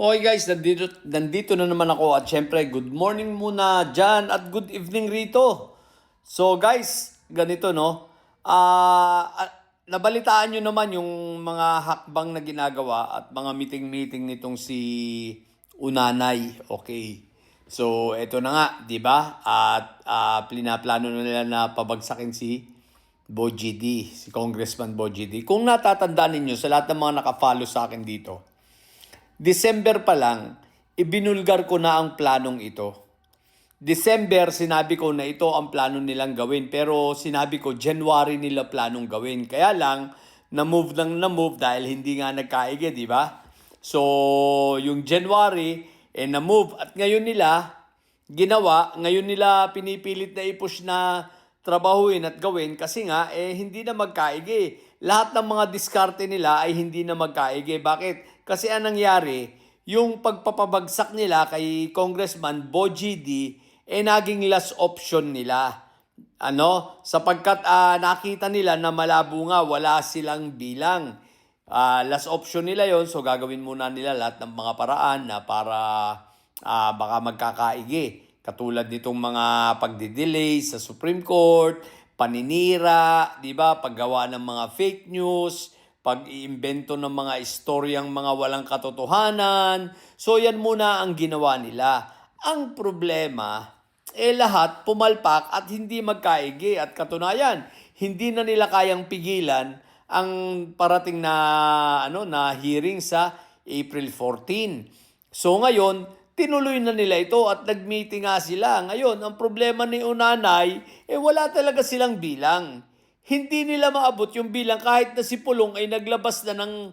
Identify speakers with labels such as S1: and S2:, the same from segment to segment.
S1: Okay guys, nandito na naman ako at syempre good morning muna dyan at good evening rito. So guys, ganito no, nabalitaan nyo naman yung mga hakbang na ginagawa at mga meeting-meeting nitong si Unanay. Okay. So eto na nga, di ba? At plano na nila na pabagsakin si Boji D, si Congressman Boji D. Kung natatandaan ninyo sa lahat ng mga nakafollow sa akin dito, December pa lang, ibinulgar ko na ang planong ito. December, sinabi ko na ito ang plano nilang gawin. Pero sinabi ko, January nila planong gawin. Kaya lang, na-move dahil hindi nga nagkaigi, di ba? So, yung January, na-move. At ngayon nila, ginawa, ngayon nila pinipilit na i-push na trabahuin at gawin kasi nga, hindi na magkaigi. Lahat ng mga diskarte nila ay hindi na magkaigi. Bakit? Kasi anong nangyari, yung pagpapabagsak nila kay Congressman Boji D, naging last option nila. Sapagkat nakita nila na malabo nga, wala silang bilang. Last option nila yon, so gagawin muna nila lahat ng mga paraan na para baka magkakaigi. Katulad nitong mga pagdidelay sa Supreme Court, paninira, di ba? Paggawa ng mga fake news, pag-iimbento ng mga istoryang mga walang katotohanan. So yan muna ang ginawa nila. Ang problema, lahat pumalpak at hindi magkaigi. At katunayan, hindi na nila kayang pigilan ang parating na hearing sa April 14. So ngayon, tinuloy na nila ito at nag-meeting nga sila. Ngayon, ang problema ni Unanay, wala talaga silang bilang. Hindi nila maabot yung bilang kahit na si Pulong ay naglabas na ng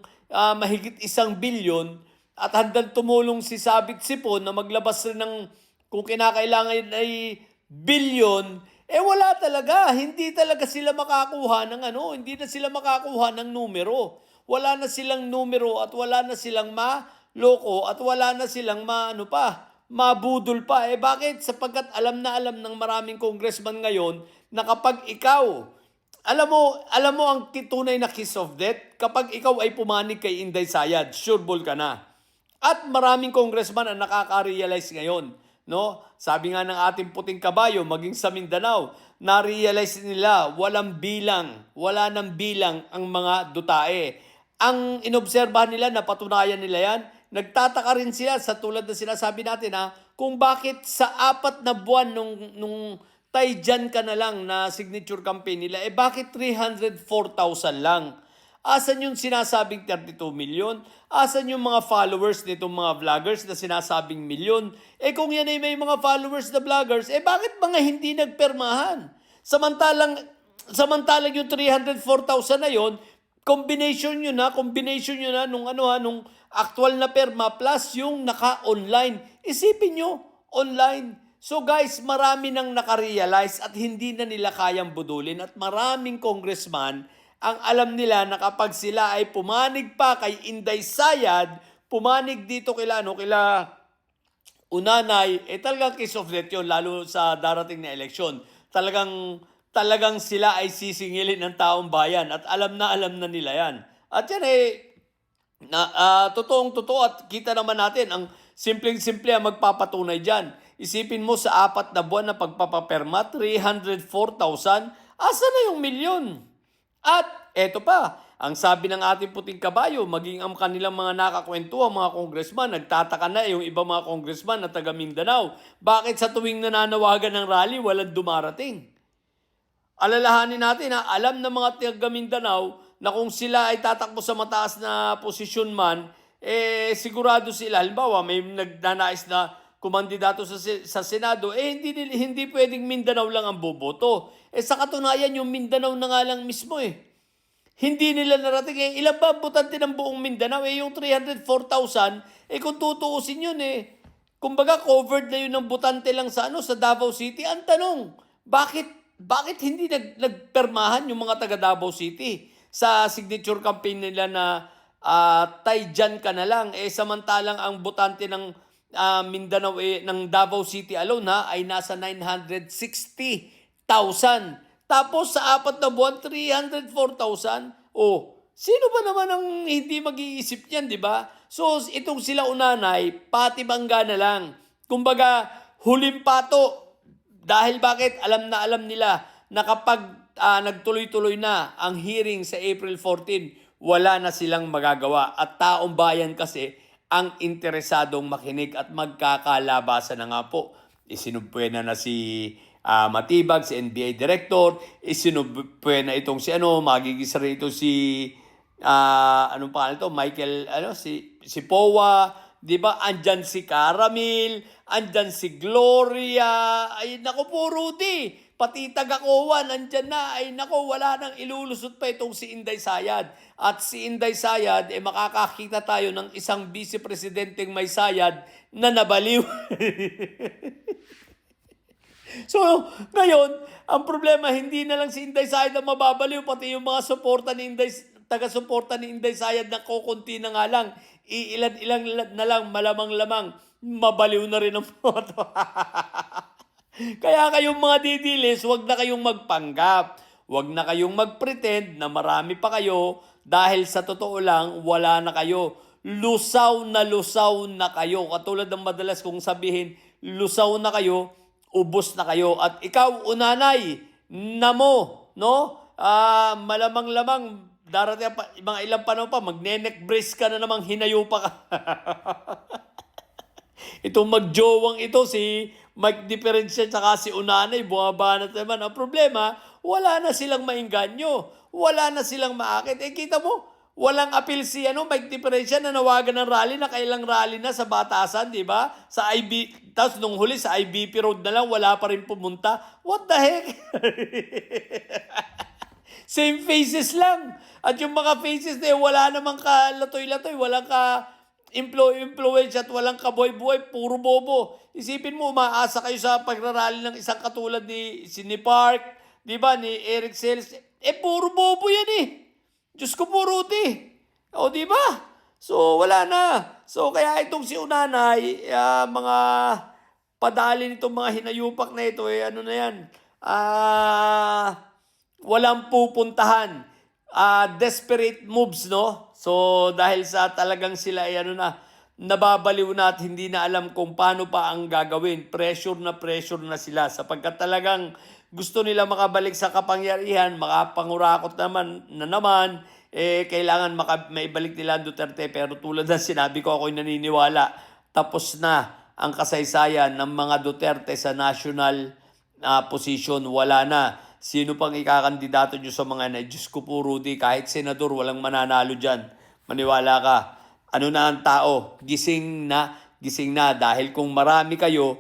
S1: mahigit 1 bilyon at handang tumulong si Sabit Sipon na maglabas rin ng kung kinakailangan ay bilyon, wala talaga. Hindi talaga sila makakuha ng hindi na sila makakuha ng numero. Wala na silang numero at wala na silang maloko at wala na silang mabudol pa. Bakit? Sapagkat alam na alam ng maraming congressman ngayon na kapag ikaw, alam mo ang tunay na kiss of death? Kapag ikaw ay pumanig kay Inday Sayad, sure ball ka na. At maraming congressman ang nakaka-realize ngayon. No? Sabi nga ng ating puting kabayo, maging sa Mindanao, na-realize nila wala nang bilang ang mga dutae. Ang inobserbahan nila, napatunayan nila yan, nagtataka rin sila sa tulad na sinasabi natin kung bakit sa 4 na buwan nung dyan ka na lang na signature campaign nila, bakit 304,000 lang? Asan yung sinasabing 32 million? Asan yung mga followers nitong mga vloggers na sinasabing milyon? Kung yan ay may mga followers na vloggers, bakit mga hindi nagpermahan? Samantalang yung 304,000 na yon, combination nyo na nung actual na perma plus yung naka-online. Isipin nyo, online. So guys, marami nang nakarealize at hindi na nila kayang budulin at maraming congressman ang alam nila na kapag sila ay pumanig pa kay Inday Sayad, pumanig dito kila Unanay, talagang case of death yun, lalo sa darating na eleksyon. Talagang sila ay sisingilin ng taong bayan at alam na nila yan. At yan totoong-totoo at kita naman natin, ang simpleng-simple ang magpapatunay dyan. Isipin mo sa 4 na buwan na pagpapaperma, 304,000, asa na yung milyon? At eto pa, ang sabi ng ating puting kabayo, maging ang kanilang mga nakakwentuhan, mga congressman, nagtataka na yung iba mga congressman na taga Mindanao. Bakit sa tuwing nananawagan ng rally, walang dumarating? Alalahanin natin alam ng mga taga Mindanao na kung sila ay tatakbo sa mataas na posisyon man, sigurado sila, halimbawa may nagnanais na kumandidato sa Senado, hindi pwedeng Mindanao lang ang boboto. Sa katunayan, yung Mindanao na nga lang mismo Hindi nila narating. Ilan ba ang botante ng buong Mindanao? Yung 304,000, kung tutuusin yun kumbaga covered na yun ng botante lang sa Davao City. Ang tanong, bakit hindi nagpermahan yung mga taga Davao City sa signature campaign nila na dyan ka na lang? Samantalang ang botante ng Mindanao ng Davao City alone ay nasa 960,000. Tapos sa 4 na buwan, 304,000. Sino ba naman ang hindi mag-iisip niyan, di ba? So, itong sila Unanay, patibangga na lang. Kumbaga, huling pato. Dahil bakit? Alam na alam nila na kapag nagtuloy-tuloy na ang hearing sa April 14, wala na silang magagawa. At taong bayan kasi ang interesadong makinig at magkakalabasan na nga po. Isinubpuena na si Matibag, si NBA Director, isinubpuena itong si magigisa rito si anong pangalan ito? Michael, si Powa, di ba? Andyan si Caramil, andyan si Gloria, ay naku po Rudy, pati taga-Kowan, andyan na, ay naku, wala nang ilulusot pa itong si Inday Sayad. At si Inday Sayad, makakakita tayo ng isang vice-presidenteng may sayad na nabaliw. So, ngayon, ang problema, hindi na lang si Inday Sayad ang mababaliw, pati yung mga suporta ni Inday, taga-suporta ni Inday Sayad na kukunti na nga lang, iilan-ilang na lang, malamang-lamang, mabaliw na rin ang boto. Kaya kayong mga didilis, wag na kayong magpanggap. Wag na kayong magpretend na marami pa kayo dahil sa totoo lang, wala na kayo. Lusaw na kayo. Katulad ng madalas kong sabihin, lusaw na kayo, ubos na kayo. At ikaw, Unanay, namo, no? Malamang-lamang, darating mga ilang panahon pa, magne-neck brace ka na namang hinayo pa ka. Itong magjowang ito, si Mike Diferensya tsaka si Unanay, bumabanat naman. Ang problema, wala na silang maingganyo. Wala na silang maakit. Kita mo, walang appeal si Mike Diferensya na nawagan ng rally na kailang rally na sa Batasan, di ba? Sa tapos nung huli sa IBP Road na lang, wala pa rin pumunta. What the heck? Same faces lang. At yung mga faces na wala namang kalatoy-latoy, walang influence at walang kaboy-boy, puro bobo. Isipin mo, umaasa kayo sa pagrarally ng isang katulad ni Park, di ba, ni Eric Sales. Puro bobo yan eh. Diyos ko po, Rudy. O, di ba? So, wala na. So, kaya itong si Unanay, mga padali nitong mga hinayupak na ito, ano na yan, walang pupuntahan. Desperate moves, no? So, dahil sa talagang sila ay nababaliw na at hindi na alam kung paano pa ang gagawin. Pressure na sila sapagkat talagang gusto nila makabalik sa kapangyarihan, makapangurakot naman, kailangan maibalik nila ang Duterte. Pero tulad ng sinabi ko, ako'y naniniwala, tapos na ang kasaysayan ng mga Duterte sa national position. Wala na. Sino pang ikakandidato nyo sa mga na? Diyos ko po, Rudy, kahit senador, walang mananalo dyan. Maniwala ka. Ano na ang tao? Gising na. Dahil kung marami kayo,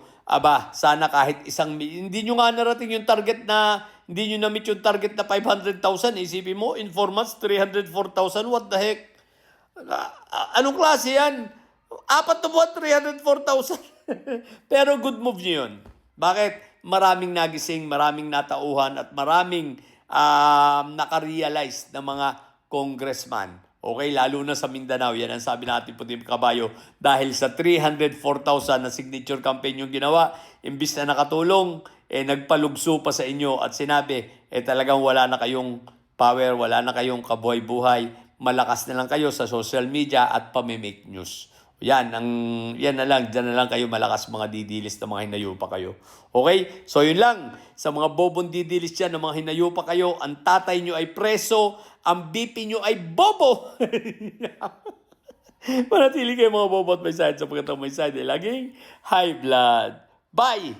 S1: sana kahit hindi nyo nga narating yung target na, hindi nyo na-meet yung target na 500,000. Isipin mo, in 4 months, 304,000. What the heck? Anong klase yan? 4 na buwan, 304,000. Pero good move nyo yun. Bakit? Maraming nagising, maraming natauhan, at maraming nakarealize na mga congressman. Okay, lalo na sa Mindanao. Yan ang sabi natin, Puting Kabayo. Dahil sa 304,000 na signature campaign yung ginawa, imbis na nakatulong, nagpalugso pa sa inyo at sinabi, talagang wala na kayong power, wala na kayong kabuhay-buhay, malakas na lang kayo sa social media at pamimake news. Yan na lang, dyan na lang kayo malakas mga didilis na mga hinayupa kayo. Okay? So yun lang, sa mga bobong didilis dyan na mga hinayupa kayo, ang tatay nyo ay preso, ang BP nyo ay bobo. Manatili kayo mga bobo at may side sapagkat ang may side ay laging high blood. Bye!